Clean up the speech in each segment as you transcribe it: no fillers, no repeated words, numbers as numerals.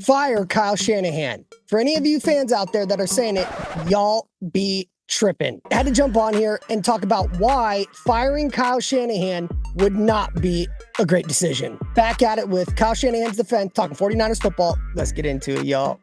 Fire Kyle Shanahan. For any of you fans out there that are saying it, y'all be tripping. I had to jump on here and talk about why firing Kyle Shanahan would not be a great decision. Back at it with Kyle Shanahan's defense, talking 49ers football. Let's get into it, y'all.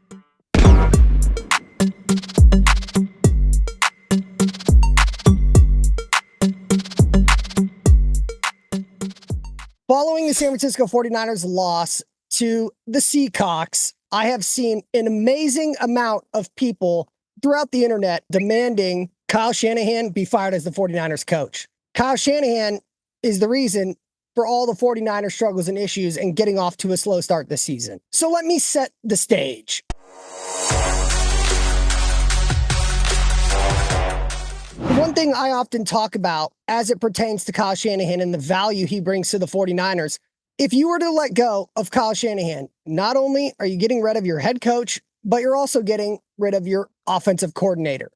Following the San Francisco 49ers loss to the Seahawks, I have seen an amazing amount of people throughout the internet demanding Kyle Shanahan be fired as the 49ers coach. Kyle Shanahan is the reason for all the 49ers struggles and issues and getting off to a slow start this season. So let me set the stage. One thing I often talk about as it pertains to Kyle Shanahan and the value he brings to the 49ers, if you were to let go of Kyle Shanahan, not only are you getting rid of your head coach, but you're also getting rid of your offensive coordinator.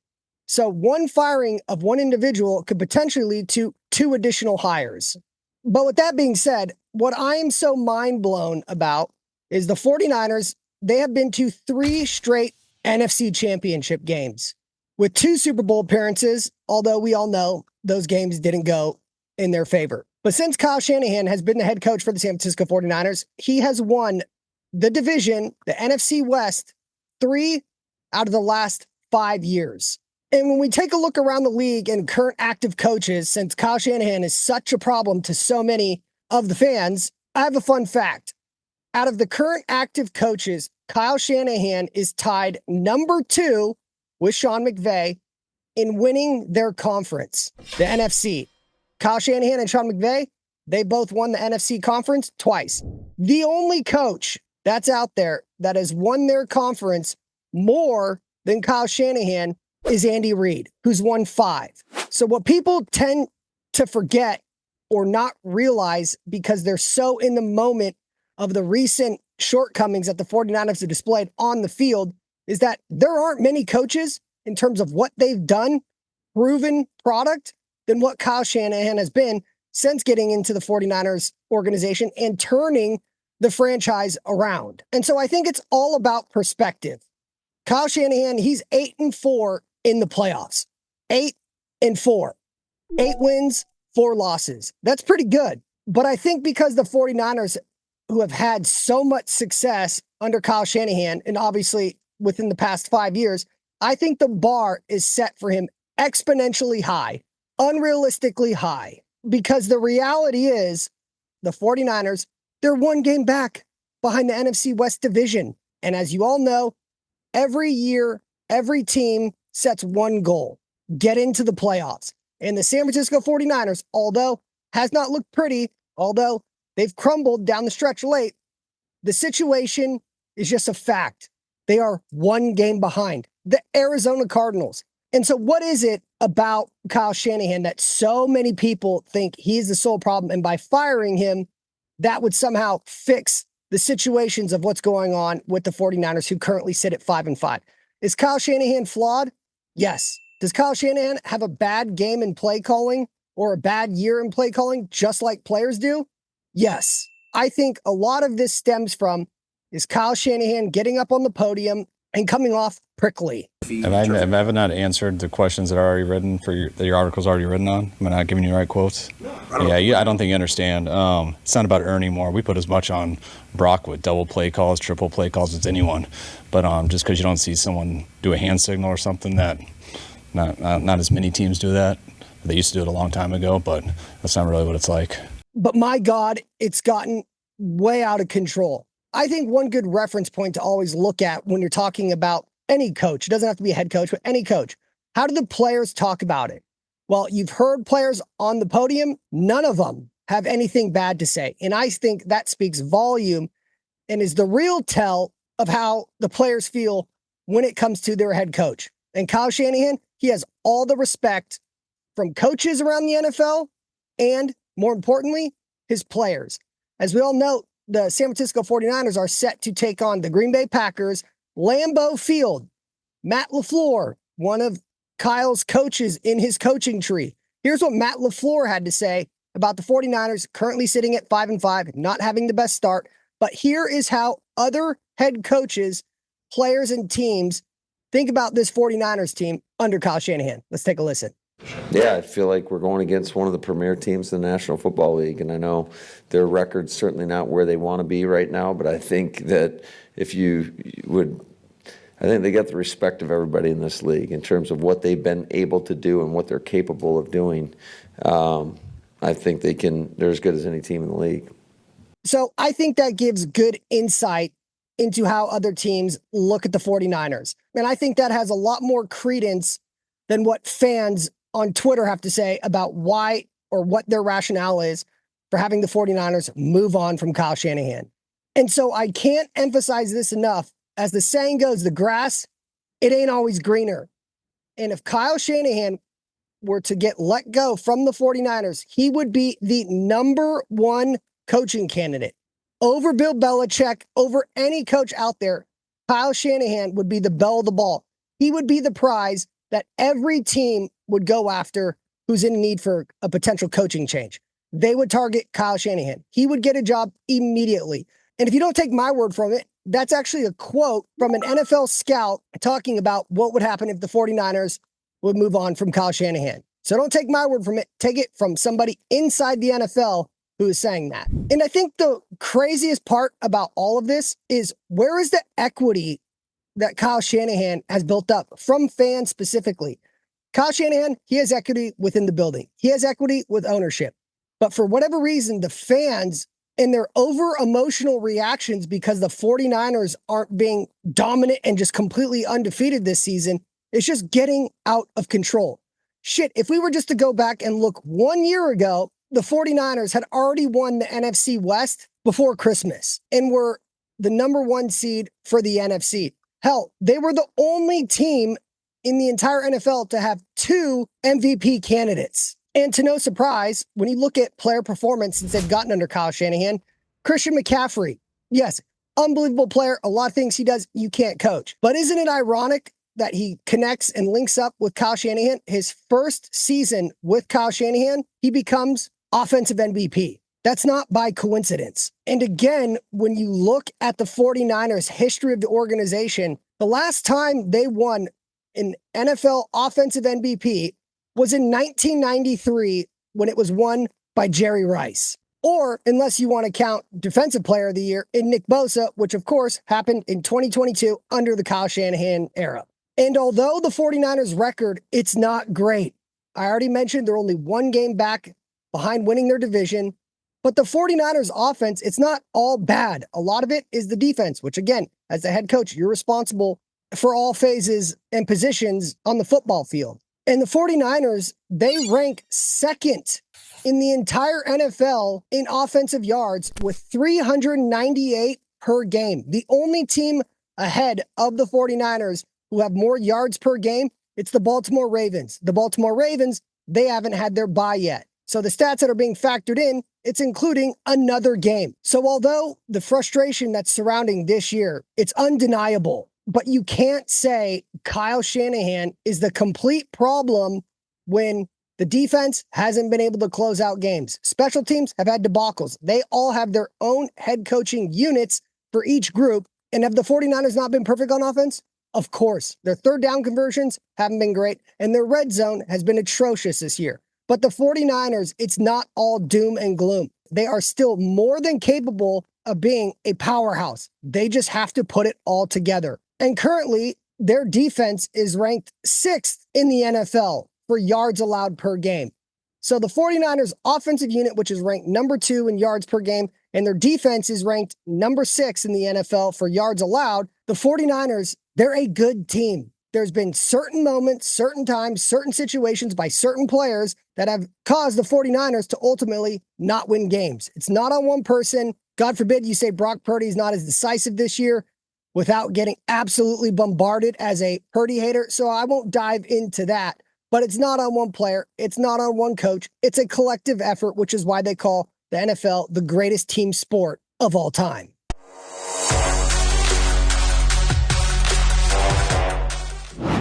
So one firing of one individual could potentially lead to 2 additional hires. But with that being said, what I am so mind blown about is the 49ers, they have been to 3 straight NFC championship games with 2 Super Bowl appearances, although we all know those games didn't go in their favor. But since Kyle Shanahan has been the head coach for the San Francisco 49ers, he has won the division, the NFC West, 3 out of the last 5 years. And when we take a look around the league and current active coaches, since Kyle Shanahan is such a problem to so many of the fans, I have a fun fact. Out of the current active coaches, Kyle Shanahan is tied number 2 with Sean McVay in winning their conference, the NFC. Kyle Shanahan and Sean McVay, they both won the NFC conference twice. The only coach that's out there that has won their conference more than Kyle Shanahan is Andy Reid, who's won 5. So what people tend to forget or not realize because they're so in the moment of the recent shortcomings that the 49ers have displayed on the field is that there aren't many coaches in terms of what they've done, proven product, than what Kyle Shanahan has been since getting into the 49ers organization and turning the franchise around. And so I think it's all about perspective. Kyle Shanahan, he's 8-4 in the playoffs. 8-4. 8 wins, 4 losses. That's pretty good. But I think because the 49ers, who have had so much success under Kyle Shanahan, and obviously within the past 5 years, I think the bar is set for him exponentially high, unrealistically high, because the reality is the 49ers, they're 1 game back behind the NFC West division. And as you all know, every year, every team sets one goal, get into the playoffs. And the San Francisco 49ers, although has not looked pretty, although they've crumbled down the stretch late, the situation is just a fact. They are 1 game behind the Arizona Cardinals. And so what is it about Kyle Shanahan that so many people think he's the sole problem? And by firing him, that would somehow fix the situations of what's going on with the 49ers, who currently sit at 5-5. Is Kyle Shanahan flawed? Yes. Does Kyle Shanahan have a bad game in play calling or a bad year in play calling, just like players do? Yes. I think a lot of this stems from is Kyle Shanahan getting up on the podium and coming off prickly. Have I ever not answered the questions that are already written that your article's already written on? Am I not giving you the right quotes? I don't think you understand. It's not about earning more. We put as much on Brock with double play calls, triple play calls as anyone. But just because you don't see someone do a hand signal or something, that not as many teams do that. They used to do it a long time ago, but that's not really what it's like. But my God, it's gotten way out of control. I think one good reference point to always look at when you're talking about any coach, it doesn't have to be a head coach, but any coach, how do the players talk about it? Well, you've heard players on the podium, none of them have anything bad to say. And I think that speaks volume and is the real tell of how the players feel when it comes to their head coach. And Kyle Shanahan, he has all the respect from coaches around the NFL and, more importantly, his players. As we all know, the San Francisco 49ers are set to take on the Green Bay Packers, Lambeau Field. Matt LaFleur, one of Kyle's coaches in his coaching tree. Here's what Matt LaFleur had to say about the 49ers currently sitting at 5-5, not having the best start, But here is how other head coaches, players, and teams think about this 49ers team under Kyle Shanahan. Let's take a listen. Yeah, I feel like we're going against one of the premier teams in the National Football League, and I know their record's certainly not where they want to be right now, but I think that if you would, I think they get the respect of everybody in this league in terms of what they've been able to do and what they're capable of doing. I think they're as good as any team in the league. So I think that gives good insight into how other teams look at the 49ers. And I think that has a lot more credence than what fans on Twitter have to say about why or what their rationale is for having the 49ers move on from Kyle Shanahan. And so I can't emphasize this enough. As the saying goes, the grass, it ain't always greener. And if Kyle Shanahan were to get let go from the 49ers, he would be the number one coaching candidate over Bill Belichick, over any coach out there. Kyle Shanahan would be the belle of the ball. He would be the prize that every team would go after who's in need for a potential coaching change. They would target Kyle Shanahan. He would get a job immediately. And if you don't take my word from it, that's actually a quote from an NFL scout talking about what would happen if the 49ers would move on from Kyle Shanahan. So don't take my word from it. Take it from somebody inside the NFL who is saying that. And I think the craziest part about all of this is, where is the equity that Kyle Shanahan has built up from fans specifically? Kyle Shanahan, he has equity within the building. He has equity with ownership. But for whatever reason, the fans and their over-emotional reactions because the 49ers aren't being dominant and just completely undefeated this season, it's just getting out of control. Shit, if we were just to go back and look 1 year ago, the 49ers had already won the NFC West before Christmas and were the number one seed for the NFC. Hell, they were the only team in the entire NFL to have 2 MVP candidates. And to no surprise, when you look at player performance since they've gotten under Kyle Shanahan, Christian McCaffrey, yes, unbelievable player. A lot of things he does, you can't coach. But isn't it ironic that he connects and links up with Kyle Shanahan? His first season with Kyle Shanahan, he becomes offensive MVP. That's not by coincidence. And again, when you look at the 49ers history of the organization, the last time they won an NFL offensive MVP was in 1993 when it was won by Jerry Rice. Or, unless you want to count Defensive Player of the Year, in Nick Bosa, which of course happened in 2022 under the Kyle Shanahan era. And although the 49ers record, it's not great. I already mentioned they're only 1 game back behind winning their division. But the 49ers offense, it's not all bad. A lot of it is the defense, which again, as the head coach, you're responsible for all phases and positions on the football field. And the 49ers, they rank second in the entire NFL in offensive yards with 398 per game. The only team ahead of the 49ers who have more yards per game, it's the Baltimore Ravens. The Baltimore Ravens, they haven't had their bye yet. So the stats that are being factored in, it's including another game. So although the frustration that's surrounding this year, it's undeniable, but you can't say Kyle Shanahan is the complete problem when the defense hasn't been able to close out games. Special teams have had debacles. They all have their own head coaching units for each group. And have the 49ers not been perfect on offense? Of course. Their third down conversions haven't been great, and their red zone has been atrocious this year. But the 49ers, it's not all doom and gloom. They are still more than capable of being a powerhouse. They just have to put it all together. And currently, their defense is ranked 6th in the NFL for yards allowed per game. So the 49ers offensive unit, which is ranked number 2 in yards per game, and their defense is ranked number 6 in the NFL for yards allowed. The 49ers, they're a good team. There's been certain moments, certain times, certain situations by certain players that have caused the 49ers to ultimately not win games. It's not on one person. God forbid you say Brock Purdy is not as decisive this year without getting absolutely bombarded as a Purdy hater. So I won't dive into that. But it's not on one player. It's not on one coach. It's a collective effort, which is why they call the NFL the greatest team sport of all time.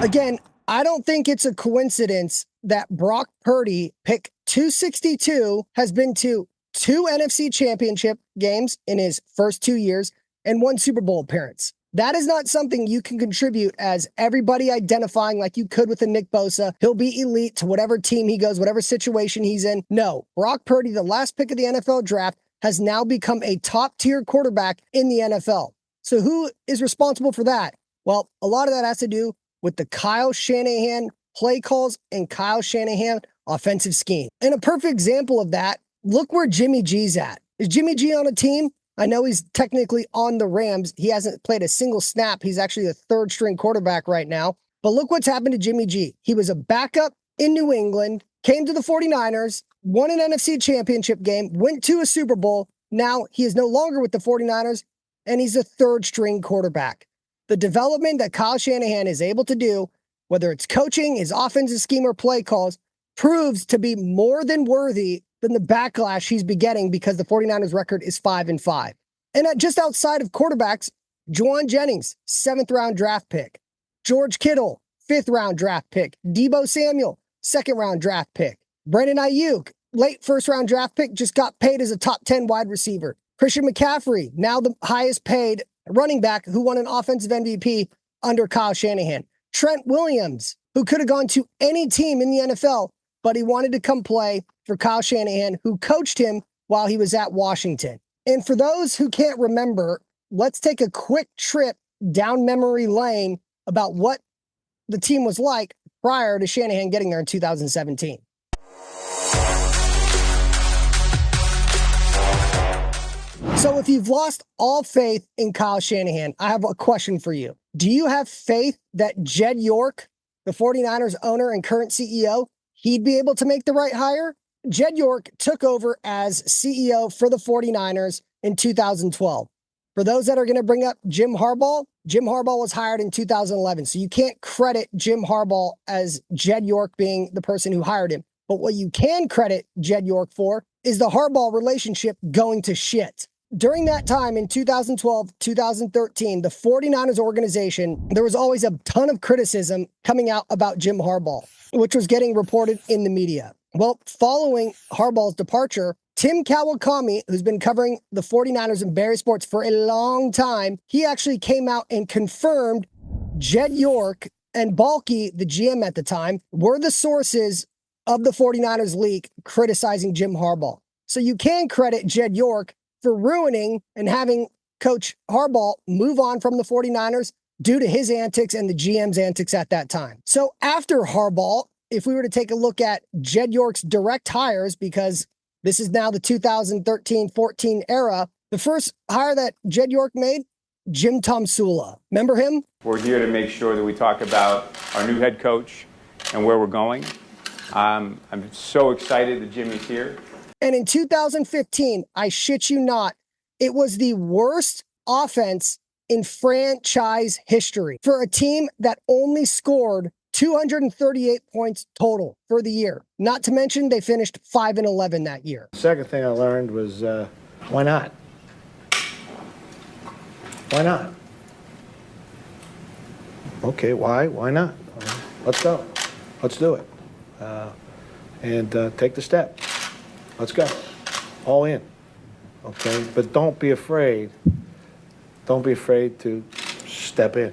Again, I don't think it's a coincidence that Brock Purdy, pick 262, has been to 2 NFC championship games in his first 2 years and 1 Super Bowl appearance. That is not something you can contribute as everybody identifying like you could with a Nick Bosa. He'll be elite to whatever team he goes, whatever situation he's in. No, Brock Purdy, the last pick of the NFL draft, has now become a top-tier quarterback in the NFL. So who is responsible for that? Well, a lot of that has to do with the Kyle Shanahan play calls and Kyle Shanahan offensive scheme. And a perfect example of that, look where Jimmy G's at. Is Jimmy G on a team? I know he's technically on the Rams. He hasn't played a single snap. He's actually a third-string quarterback right now. But look what's happened to Jimmy G. He was a backup in New England, came to the 49ers, won an NFC championship game, went to a Super Bowl. Now he is no longer with the 49ers, and he's a third-string quarterback. The development that Kyle Shanahan is able to do, whether it's coaching, his offensive scheme, or play calls, proves to be more than worthy than the backlash he's been getting because the 49ers record is 5-5. And just outside of quarterbacks, Juwan Jennings, 7th-round draft pick. George Kittle, 5th-round draft pick. Deebo Samuel, 2nd-round draft pick. Brandon Ayuk, late 1st-round draft pick, just got paid as a top 10 wide receiver. Christian McCaffrey, now the highest paid running back who won an offensive MVP under Kyle Shanahan. Trent Williams, who could have gone to any team in the NFL, but he wanted to come play for Kyle Shanahan, who coached him while he was at Washington. And for those who can't remember, let's take a quick trip down memory lane about what the team was like prior to Shanahan getting there in 2017. So if you've lost all faith in Kyle Shanahan, I have a question for you. Do you have faith that Jed York, the 49ers owner and current CEO, he'd be able to make the right hire? Jed York took over as CEO for the 49ers in 2012. For those that are going to bring up Jim Harbaugh was hired in 2011. So you can't credit Jim Harbaugh as Jed York being the person who hired him. But what you can credit Jed York for is the Harbaugh relationship going to shit. During that time in 2012, 2013, the 49ers organization, there was always a ton of criticism coming out about Jim Harbaugh, which was getting reported in the media. Well, following Harbaugh's departure, Tim Kawakami, who's been covering the 49ers in Barry Sports for a long time, he actually came out and confirmed Jed York and Balky, the GM at the time, were the sources of the 49ers leak criticizing Jim Harbaugh. So you can credit Jed York for ruining and having Coach Harbaugh move on from the 49ers due to his antics and the GM's antics at that time. So after Harbaugh, if we were to take a look at Jed York's direct hires, because this is now the 2013-14 era, the first hire that Jed York made, Jim Tomsula. Remember him? We're here to make sure that we talk about our new head coach and where we're going. I'm so excited that Jimmy's here. And in 2015, I shit you not, it was the worst offense in franchise history for a team that only scored 238 points total for the year. Not to mention they finished 5-11 that year. Second thing I learned was why not? Why not? Okay, why? Why not? Let's go. Let's do it. And take the step. Let's go. All in. Okay? But don't be afraid. Don't be afraid to step in.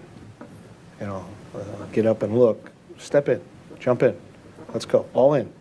You know, get up and look. Step in. Jump in. Let's go. All in.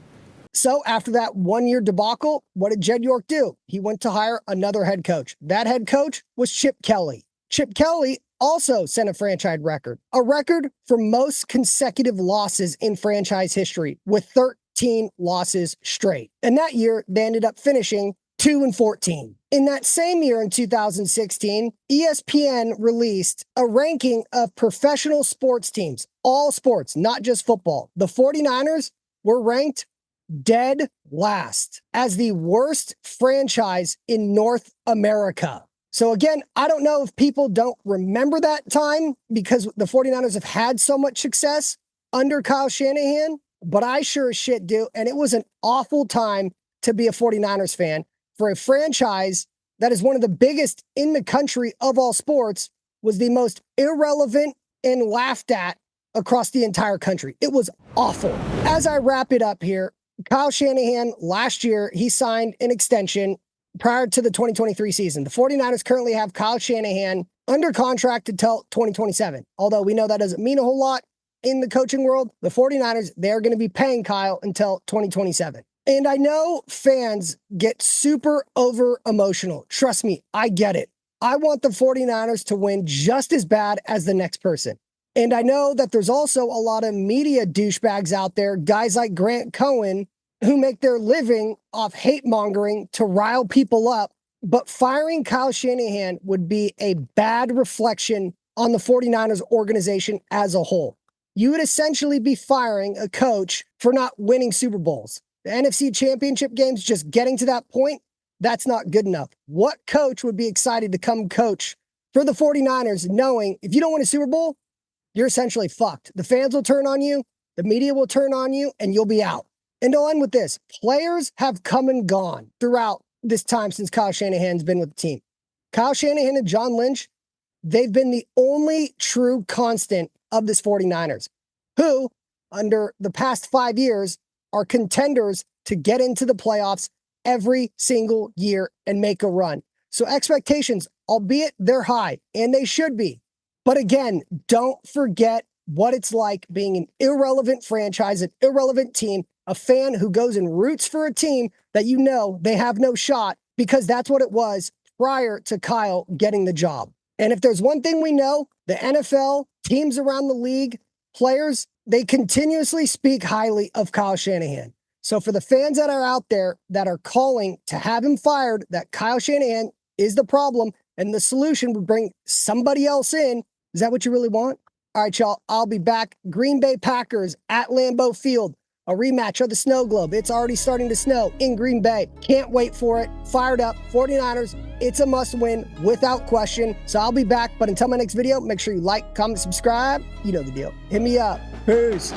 So after that one-year debacle, what did Jed York do? He went to hire another head coach. That head coach was Chip Kelly. Chip Kelly also set a franchise record, a record for most consecutive losses in franchise history with 13 losses straight. And that year, they ended up finishing 2-14. In that same year, in 2016, ESPN released a ranking of professional sports teams, all sports, not just football. The 49ers were ranked dead last as the worst franchise in North America. So again, I don't know if people don't remember that time because the 49ers have had so much success under Kyle Shanahan, but I sure as shit do. And it was an awful time to be a 49ers fan for a franchise that is one of the biggest in the country of all sports, was the most irrelevant and laughed at across the entire country. It was awful. As I wrap it up here, Kyle Shanahan last year, he signed an extension prior to the 2023 season. The 49ers currently have Kyle Shanahan under contract until 2027. Although we know that doesn't mean a whole lot in the coaching world, the 49ers, they're going to be paying Kyle until 2027. And I know fans get super over emotional. Trust me, I get it. I want the 49ers to win just as bad as the next person. And I know that there's also a lot of media douchebags out there, guys like Grant Cohen, who make their living off hate mongering to rile people up. But firing Kyle Shanahan would be a bad reflection on the 49ers organization as a whole. You would essentially be firing a coach for not winning Super Bowls. The NFC Championship games, just getting to that point, that's not good enough. What coach would be excited to come coach for the 49ers knowing if you don't win a Super Bowl, you're essentially fucked. The fans will turn on you, the media will turn on you, and you'll be out. And to end with this, players have come and gone throughout this time since Kyle Shanahan's been with the team. Kyle Shanahan and John Lynch, they've been the only true constant of this 49ers, who, under the past 5 years, are contenders to get into the playoffs every single year and make a run. So expectations, albeit they're high, and they should be. But again, don't forget what it's like being an irrelevant franchise, an irrelevant team, a fan who goes and roots for a team that you know they have no shot, because that's what it was prior to Kyle getting the job. And if there's one thing we know, the NFL, teams around the league, players, they continuously speak highly of Kyle Shanahan. So for the fans that are out there that are calling to have him fired, that Kyle Shanahan is the problem and the solution would bring somebody else in, is that what you really want? All right, y'all, I'll be back. Green Bay Packers at Lambeau Field. A rematch of the snow globe. It's already starting to snow in Green Bay. Can't wait for it. Fired up. 49ers, it's a must win without question. So I'll be back. But until my next video, make sure you like, comment, subscribe. You know the deal. Hit me up. Peace.